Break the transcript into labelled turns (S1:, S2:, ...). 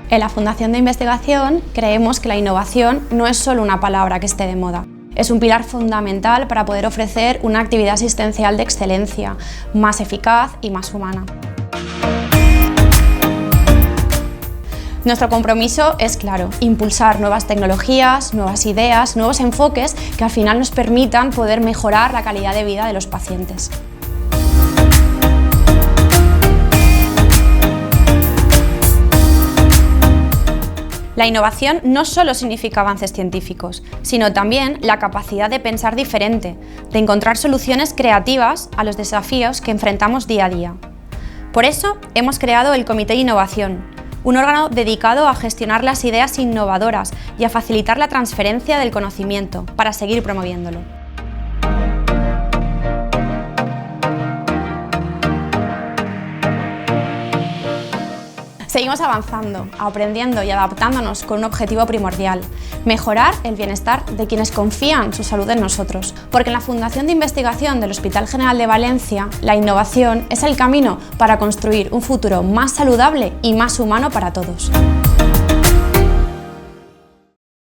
S1: En la Fundación de Investigación creemos que la innovación no es solo una palabra que esté de moda. Es un pilar fundamental para poder ofrecer una actividad asistencial de excelencia, más eficaz y más humana. Nuestro compromiso es claro: impulsar nuevas tecnologías, nuevas ideas, nuevos enfoques que al final nos permitan poder mejorar la calidad de vida de los pacientes. La innovación no solo significa avances científicos, sino también la capacidad de pensar diferente, de encontrar soluciones creativas a los desafíos que enfrentamos día a día. Por eso hemos creado el Comité de Innovación, un órgano dedicado a gestionar las ideas innovadoras y a facilitar la transferencia del conocimiento para seguir promoviéndolo. Seguimos avanzando, aprendiendo y adaptándonos con un objetivo primordial: mejorar el bienestar de quienes confían su salud en nosotros. Porque en la Fundación de Investigación del Hospital General de Valencia, la innovación es el camino para construir un futuro más saludable y más humano para todos.